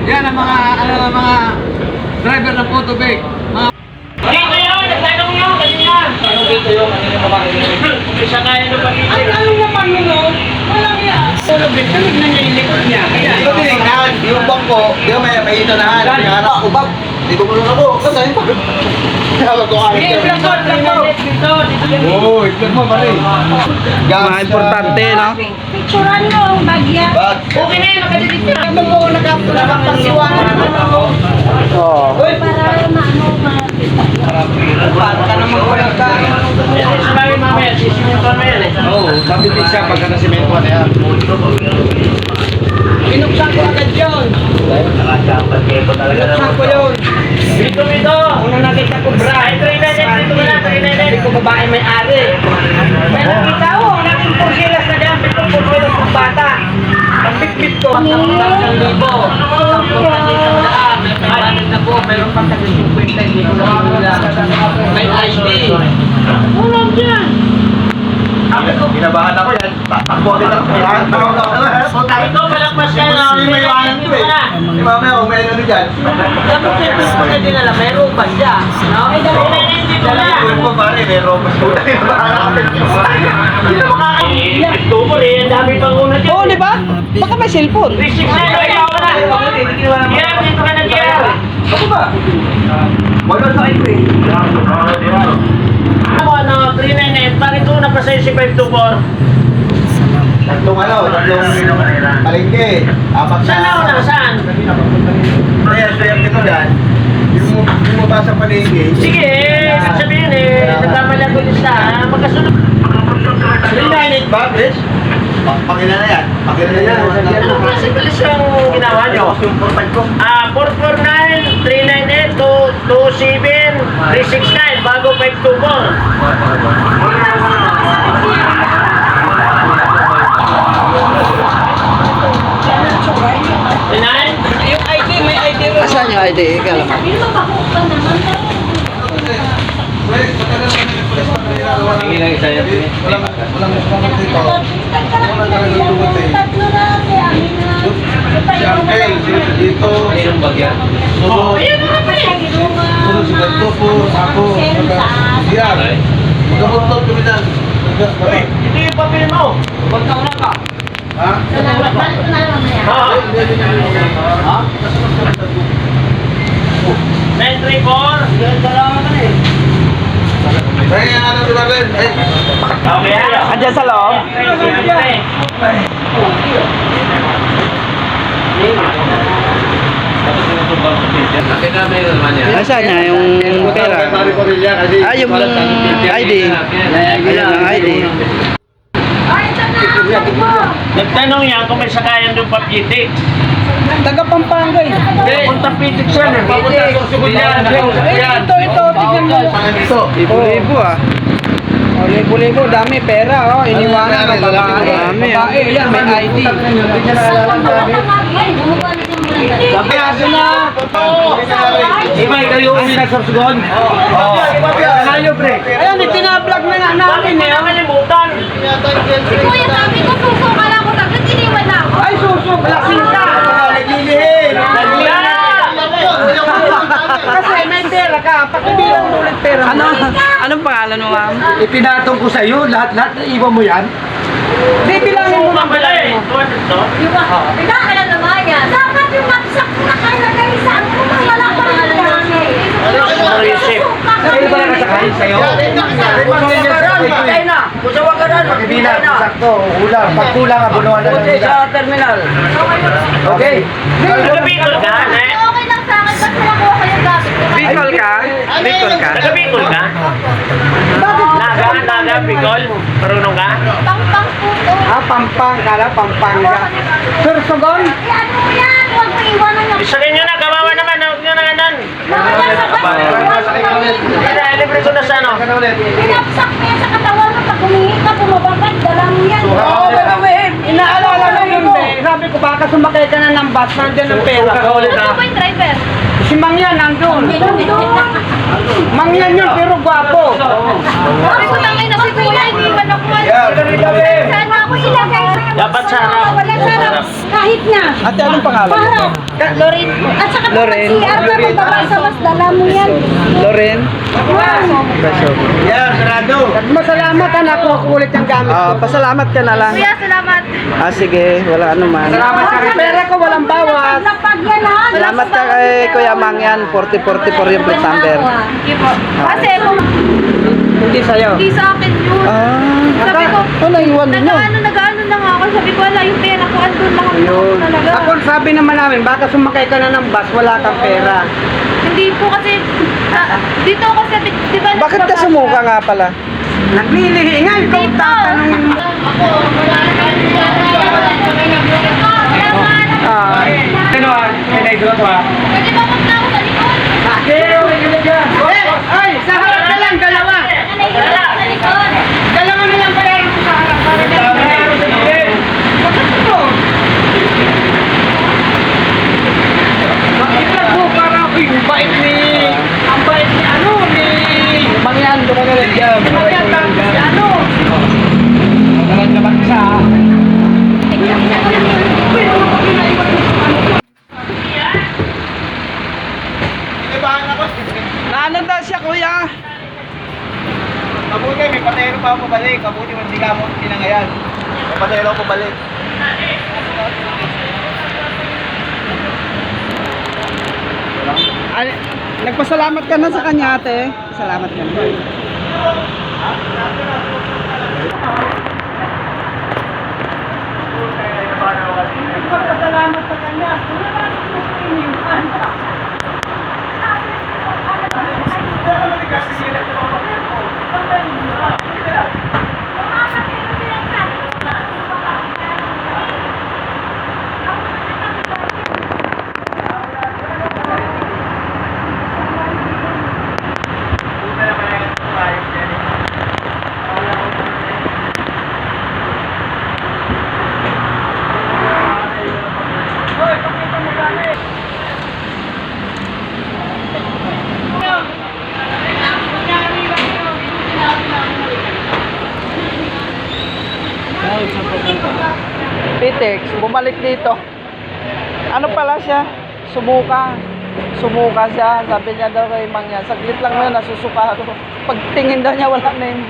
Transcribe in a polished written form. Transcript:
Yan ang mga, ano, mga driver ng photobag. Dito yun, nagtanong yun, kanina. Anong dito yung babae? Isa kaya na pag-ibig. Ang tanong naman yun, walang yan. Tulog na niya yung likod niya. Kaya, Ito tinignan, yung bangko, di ba may itunahan. Nangarap ko, bag, di ko mulong ako. Kasi, tawag ko kami. dito. Oo, itlog mo, pare. Mga importante, no? Picturean mo ang bagya. Bag. Okay na yun, nakadidig na. Ano mo nakapagsiwangan mo? Oo. Para maano makita. Para ka naman ko lang ka. Yan, sabi mamaya, sisimutan mo yan eh. Oo, mabitig siya pagka nasimento na yan. Binuksan ko agad yun. Binuksan ko yun. Dito. Una nakita ko bra. Ay, 399, dito ka na, 399. Hindi ko babae may ari. May nakita ko, naging pursilas na dyan. Pitong pursilas ng bata. Ang bit-bit ko. Ang 1,000. May na po, meron pang kasi 50, hindi ko nakikita. May ID. Walang dyan. Kinabahan ako yan. Takbo din ako. Ito, palagpas ka na. May iwanan ko eh. Di mamaya, kung may ano dyan. Dapat may pisto na dinala, may ruban dyan. No? Ay, Dito na. Kung po pare, may robot ko. Ito mo rin, ang dami pang una dyan. Oo, di ba? Baka may cellphone. 369, ikaw ka na. Yan, dito ka na dyan. Ako ba? Wala sa akin eh. Ako, 399, bakit una pa sa'yo si 524? Tatlong palengke. Apat na. Saan na una? Saan? Kaya, swerte ko dyan. Yung bumaba sa palengke. Sige, sabihin eh, nagkamali ako yung isa, magkasunod. 398 ba, Chris? Pakila na yan. Pakila na yan. Anong klase bilis yung ginawa nyo? Yung portal ko. 449, 398, 227, 369, bago 524. Nine? yung ID, may ID rin. Asan yung ID? Ikaw lang. Hindi mo makukuha naman. Hindi na isa yan. Walang response dito. Tatlo na kaya amin na. Si Uncle, dito. Mayroong bagyan. Oh, ayun na nga eh. Sunod si Ganto po, ako. Yan. Magkabuntog kami dyan. Uy, ito yung papel mo. Huwag ka una ka. Ha? Balik na lang mamaya. Ha? Ha? 934. Dalawa ka na eh. Kaya ano si Marlene? Okay, ayaw. Andiyan sa loob? Asan na yung pera? Ah, yung ID. Ayan ang ID. Ay, ito na. Sabi mo. Nagtanong yan kung may sakayan yung papitik. Taga Pampanga eh. Papunta pitik siya. Papunta sa Sugun yan. Ito, tignan mo. Libo-libo ah. Oh, libo-libo, dami pera oh. Iniwanan ng babae. Dami, Babae, yan, may ID. Sabi aso na. Iba, kayo yung nagsasagon? Oo. Kanayo, pre. Ayun, itinablog na nga namin eh. Ang kalimutan. Kuya, sabi ko, susuka lang ako. Tapos iniwan na ako. Ay, suso, lasing ka. Naglilihim. Kasi may pera ka, pakibilang mo ulit pera mo. Anong pangalan mo, ma'am? Ipinatong ko sa'yo, lahat-lahat na iwan mo yan. Bibilangin mo Suma lang pala eh. Diba ka na naman yan? Dapat yung magsak na kailagay sa ano kung wala ko na naman. Receipt. Sa'yo ba nakasakay sa'yo? Patay na. Kusawa ka na. Pakibilang, sakto, ulang. Pag kulang, abunuan na lang nila. Sa terminal. Okay. Taga-Bicol ka, ne? Okay lang sa akin. Ba't nakuha ko yung gamit ko? Bicol ka? Bicol ka? Taga-Bicol ka? Naga, Bicol? Marunong ka? Pang-pang po to. Ah, Pampang ka na, Pampanga. Sursogon? Eh, ano mo yan? Huwag mo iwanan yung... Isarin nyo na, kawawa naman. Huwag nyo na ganan. Mamaya sa ba't Libre ko na sa ano. pinapsak mo yan sa katawan mo. Pag humingi ka, bumabangkad, dala mo yan. Oo, pero may inaalala na yun eh. Sabi ko, baka sumakay ka na ng bus, nandyan ang pera ko. Ano ba yung driver? Si Mangyan nandun. Mangyan yun, pero gwapo. Sabi ko tangay na si Kuya, hindi man ako. Sana ako ilagay sa Dapat sa harap. Wala sa harap. Kahit na. Ate, anong pangalan? Paharap. Lorin. At saka Loren. si Arna, magbaba sa mas dala mo yan. Loren. Yan, sarado. Masalamat anak ko, kulit ang gamit ko. Pasalamat ka na lang. Kuya, salamat. Sige, wala anuman. Salamat ka rin. Pera ko, walang bawas. Lapag yan ha. Salamat ka kay Kuya Mangyan, 4044 yung plate number. Sige po. Kasi kung Hindi sa'yo. hindi sa akin yun. Sabi ko, naiwan ninyo? nag-ano na nga ako. Sabi ko, wala yung pera ko. Andun lang ako talaga. Ako sabi naman namin, baka sumakay ka na ng bus, wala kang pera. Hindi po kasi, dito ako sa, di ba? Bakit ka sumuka nga pala? Naglilihi nga, ikaw Dito. tatanungin mo. Ako, wala na Pwede ba magna ako sa likod? Ay, sa harap ka lang, dalawa. Sa likod. Dalawa na lang pala rin sa harap. Para bakit ito? Bakit mo parang, uy, ang bait ni Mangyan, doon ka rin dyan. Mangyan, tapos si ano? Magalan naman siya. Kinibahan ako. Naano daw siya, kuya? Kabuti, may patero pa ako pabalik. Kabuti, hindi ka mo tinangayan. May patero ako pabalik. Ay, nagpasalamat ka na sa kanya, ate. Salamat ka na. Nagpasalamat sa kanya. Pitex, bumalik dito. Ano pala siya? Sumuka. Sumuka siya. Sabi niya daw kay Mangyan, saglit lang na nasusuka ako. Pagtingin daw niya, wala na yung